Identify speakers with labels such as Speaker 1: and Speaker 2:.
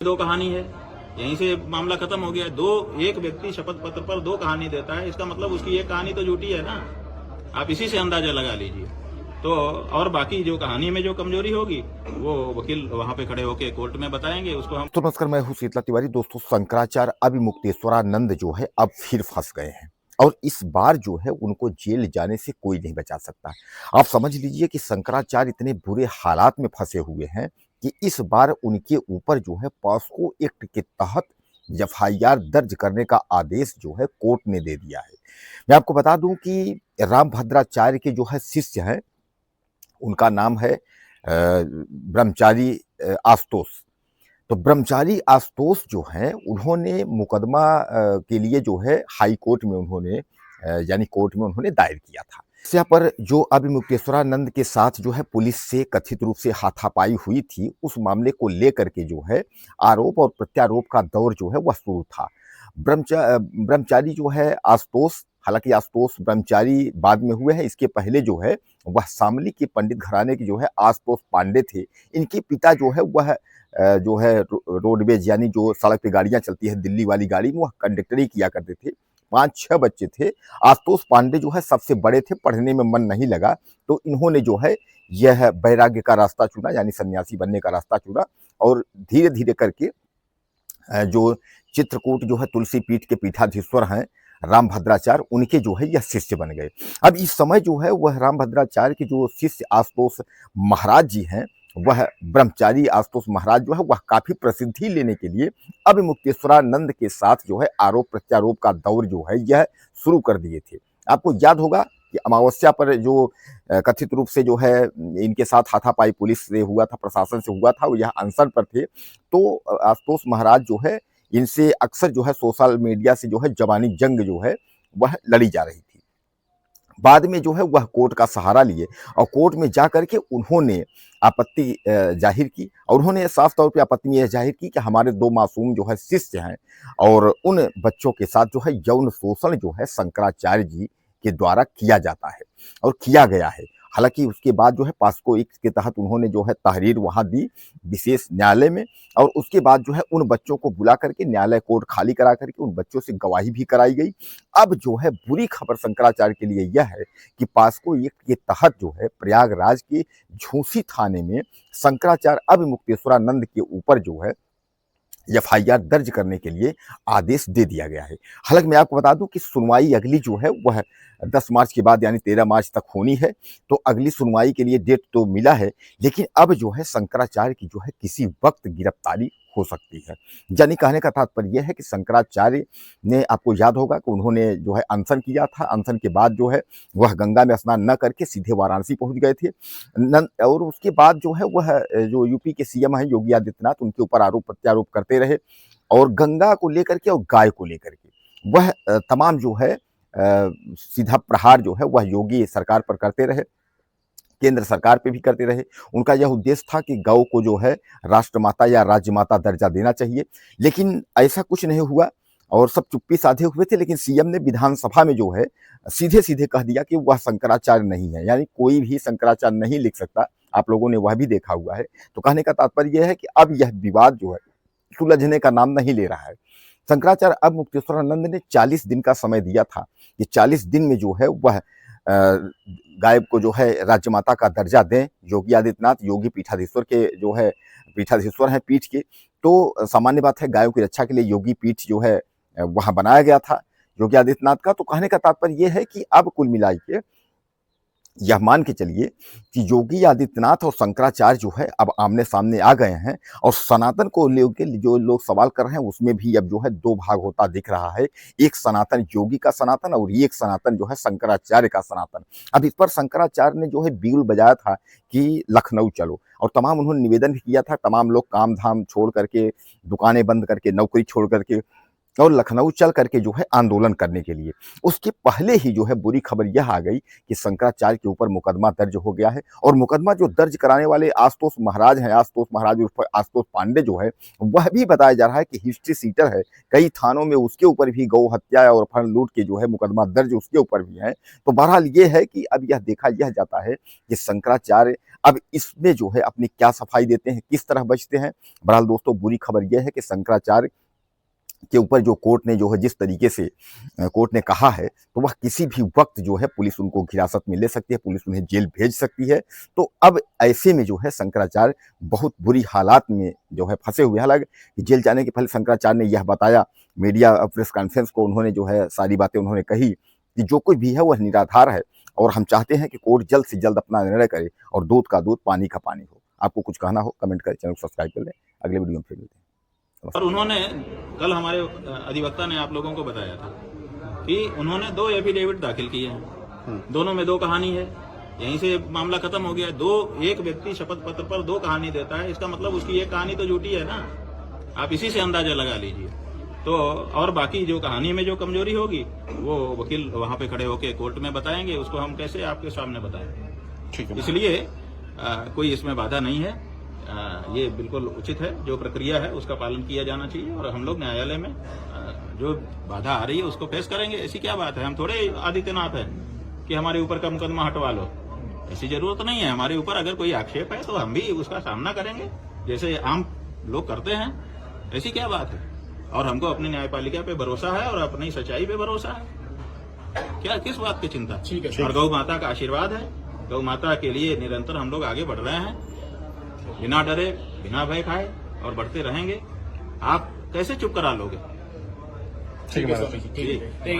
Speaker 1: दो कहानी है, यहीं से मामला खत्म हो गया। एक व्यक्ति शपथ पत्र पर दो कहानी देता है, इसका मतलब उसकी एक कहानी तो झूठी है ना। आप इसी से अंदाजा लगा लीजिए। तो और बाकी जो कहानी में जो कमजोरी होगी वो वकील वहां पे खड़े होके कोर्ट में बताएंगे, उसको हम।
Speaker 2: तो नमस्कार, मैं हूं शीतला तिवारी। दोस्तों, शंकराचार्य अभिमुक्तेश्वरानंद जो है अब फिर फंस गए हैं और इस बार जो है उनको जेल जाने से कोई नहीं बचा सकता। आप समझ लीजिए कि शंकराचार्य इतने बुरे हालात में फंसे हुए हैं कि इस बार उनके ऊपर जो है पॉस्को एक्ट के तहत एफआईआर दर्ज करने का आदेश जो है कोर्ट ने दे दिया है। मैं आपको बता दूं कि रामभद्राचार्य के जो है शिष्य हैं, उनका नाम है ब्रह्मचारी आशुतोष। तो ब्रह्मचारी आशुतोष जो हैं उन्होंने मुकदमा के लिए जो है हाई कोर्ट में उन्होंने यानी कोर्ट में उन्होंने दायर किया था। यहाँ पर जो अभिमुक्तेश्वरानंद के साथ जो है पुलिस से कथित रूप से हाथापाई हुई थी, उस मामले को लेकर के जो है आरोप और प्रत्यारोप का दौर जो है वह शुरू था। ब्रह्मचारी जो है आशुतोष, हालांकि आशुतोष ब्रह्मचारी बाद में हुए हैं, इसके पहले जो है वह शामली के पंडित घराने के जो है आशुतोष पांडे थे। इनके पिता जो है वह जो है रोडवेज यानी जो सड़क पे गाड़ियां चलती है दिल्ली वाली गाड़ी में, वह कंडक्टरी किया करते थे। 5-6 बच्चे थे। आशुतोष पांडे जो है सबसे बड़े थे, पढ़ने में मन नहीं लगा तो इन्होंने जो है यह वैराग्य का रास्ता चुना, यानी सन्यासी बनने का रास्ता चुना और धीरे धीरे करके जो चित्रकूट जो है तुलसी पीठ के पीठाधीश्वर हैं रामभद्राचार्य, उनके जो है यह शिष्य बन गए। अब इस समय जो है वह रामभद्राचार्य के जो शिष्य आशुतोष महाराज जी हैं, वह ब्रह्मचारी आशुतोष महाराज जो है वह काफी प्रसिद्धि लेने के लिए अभिमुक्तेश्वरानंद के साथ जो है आरोप प्रत्यारोप का दौर जो है यह शुरू कर दिए थे। आपको याद होगा कि अमावस्या पर जो कथित रूप से जो है इनके साथ हाथापाई पुलिस से हुआ था, प्रशासन से हुआ था, वो यह अनशन पर थे। तो आशुतोष महाराज जो है इनसे अक्सर जो है सोशल मीडिया से जो है जबानी जंग जो है वह लड़ी जा रही थी। बाद में जो है वह कोर्ट का सहारा लिए और कोर्ट में जाकर के उन्होंने आपत्ति जाहिर की और उन्होंने साफ तौर पे आपत्ति यह जाहिर की कि हमारे 2 मासूम जो है शिष्य हैं और उन बच्चों के साथ जो है यौन शोषण जो है शंकराचार्य जी के द्वारा किया जाता है और किया गया है। हालांकि उसके बाद जो है पॉस्को एक्ट के तहत उन्होंने जो है तहरीर वहां दी विशेष न्यायालय में और उसके बाद जो है उन बच्चों को बुला करके न्यायालय कोर्ट खाली करा करके उन बच्चों से गवाही भी कराई गई। अब जो है बुरी खबर शंकराचार्य के लिए यह है कि पॉस्को एक्ट के तहत जो है प्रयागराज के झूसी थाने में शंकराचार्य अभिमुक्तेश्वरानंद के ऊपर जो है एफआईआर दर्ज करने के लिए आदेश दे दिया गया है। हालांकि मैं आपको बता दूं कि सुनवाई अगली जो है वह 10 मार्च के बाद यानी 13 मार्च तक होनी है। तो अगली सुनवाई के लिए डेट तो मिला है, लेकिन अब जो है शंकराचार्य की जो है किसी वक्त गिरफ्तारी हो सकती है। यानी कहने का तात्पर्य यह है कि शंकराचार्य ने, आपको याद होगा कि उन्होंने जो है अनशन किया था। अनशन के बाद जो है वह गंगा में स्नान न करके सीधे वाराणसी पहुंच गए थे और उसके बाद जो है वह जो यूपी के सीएम हैं योगी आदित्यनाथ, उनके ऊपर आरोप प्रत्यारोप करते रहे और गंगा को लेकर के और गाय को लेकर के वह तमाम जो है सीधा प्रहार जो है वह योगी सरकार पर करते रहे, केंद्र सरकार पे भी करते रहे। उनका यह उद्देश्य था कि गौ को जो है राष्ट्रमाता या राज्यमाता दर्जा देना चाहिए, लेकिन ऐसा कुछ नहीं हुआ और सब चुप्पी साधे हुए थे। लेकिन सीएम ने विधानसभा में जो है सीधे सीधे कह दिया कि वह शंकराचार्य नहीं है, यानी कोई भी शंकराचार्य नहीं लिख सकता। आप लोगों ने वह भी देखा हुआ है। तो कहने का तात्पर्य यह है कि अब यह विवाद जो है सुलझने का नाम नहीं ले रहा है। शंकराचार्य अब मुक्तेश्वरानंद ने 40 दिन का समय दिया था कि 40 दिन में जो है वह गाय को जो है राज्यमाता का दर्जा दें। योगी आदित्यनाथ, योगी पीठाधीश्वर के जो है पीठाधीश्वर हैं पीठ के, तो सामान्य बात है गायों की रक्षा के लिए योगी पीठ जो है वहां बनाया गया था योगी आदित्यनाथ का। तो कहने का तात्पर्य यह है कि अब कुल मिला के यह मान के चलिए कि योगी आदित्यनाथ और शंकराचार्य जो है अब आमने सामने आ गए हैं और सनातन को लेकर जो लोग सवाल कर रहे हैं उसमें भी अब जो है 2 भाग होता दिख रहा है। एक सनातन योगी का सनातन और एक सनातन जो है शंकराचार्य का सनातन। अब इस पर शंकराचार्य ने जो है बिगुल बजाया था कि लखनऊ चलो और तमाम उन्होंने निवेदन किया था। तमाम लोग काम धाम छोड़ करके, दुकानें बंद करके, नौकरी छोड़ करके और लखनऊ चल करके जो है आंदोलन करने के लिए। उसके पहले ही जो है बुरी खबर यह आ गई कि शंकराचार्य के ऊपर मुकदमा दर्ज हो गया है, और मुकदमा जो दर्ज कराने वाले आशुतोष महाराज हैं, आशुतोष महाराज उर्फ आशुतोष पांडे जो है, वह भी बताया जा रहा है कि हिस्ट्री सीटर है। कई थानों में उसके ऊपर भी गौ हत्या और फंड लूट के जो है मुकदमा दर्ज उसके ऊपर भी है। तो बहरहाल ये है कि अब यह देखा यह जाता है कि शंकराचार्य अब इसमें जो है अपनी क्या सफाई देते हैं, किस तरह बचते हैं। बहरहाल दोस्तों, बुरी खबर यह है कि शंकराचार्य के ऊपर जो कोर्ट ने जो है जिस तरीके से कोर्ट ने कहा है, तो वह किसी भी वक्त जो है पुलिस उनको हिरासत में ले सकती है, पुलिस उन्हें जेल भेज सकती है। तो अब ऐसे में जो है शंकराचार्य बहुत बुरी हालात में जो है फंसे हुए हैं। हालांकि जेल जाने के पहले शंकराचार्य ने यह बताया, मीडिया प्रेस कॉन्फ्रेंस को उन्होंने जो है सारी बातें उन्होंने कही कि जो कुछ भी है वह निराधार है, और हम चाहते हैं कि कोर्ट जल्द से जल्द अपना निर्णय करे और दूध का दूध पानी का पानी हो। आपको कुछ कहना हो कमेंट करें, चैनल को सब्सक्राइब कर लें। अगले वीडियो में फिर मिलते हैं।
Speaker 1: और उन्होंने कल हमारे अधिवक्ता ने आप लोगों को बताया था कि उन्होंने 2 एफिडेविट दाखिल किए हैं, दोनों में 2 कहानी है। यहीं से मामला खत्म हो गया। एक व्यक्ति शपथ पत्र पर 2 कहानी देता है, इसका मतलब उसकी एक कहानी तो झूठी है ना। आप इसी से अंदाजा लगा लीजिए। तो और बाकी जो कहानी में जो कमजोरी होगी वो वकील वहां पे खड़े होकर कोर्ट में बताएंगे, उसको हम कैसे आपके सामने बताएंगे।
Speaker 2: ठीक है,
Speaker 1: इसलिए कोई इसमें बाधा नहीं है। ये बिल्कुल उचित है, जो प्रक्रिया है उसका पालन किया जाना चाहिए, और हम लोग न्यायालय में जो बाधा आ रही है उसको पेश करेंगे। ऐसी क्या बात है, हम थोड़े आदित्यनाथ है कि हमारे ऊपर का मुकदमा हटवा लो, ऐसी जरूरत नहीं है। हमारे ऊपर अगर कोई आक्षेप है तो हम भी उसका सामना करेंगे जैसे आम लोग करते हैं, ऐसी क्या बात है। और हमको अपनी न्यायपालिका पे भरोसा है और अपनी सच्चाई पे भरोसा है, क्या किस बात की चिंता। और गौ माता का आशीर्वाद है, गौ माता के लिए निरंतर हम लोग आगे बढ़ रहे हैं, बिना डरे बिना भय खाए, और बढ़ते रहेंगे। आप कैसे चुप करा लोगे।
Speaker 3: ठीक है।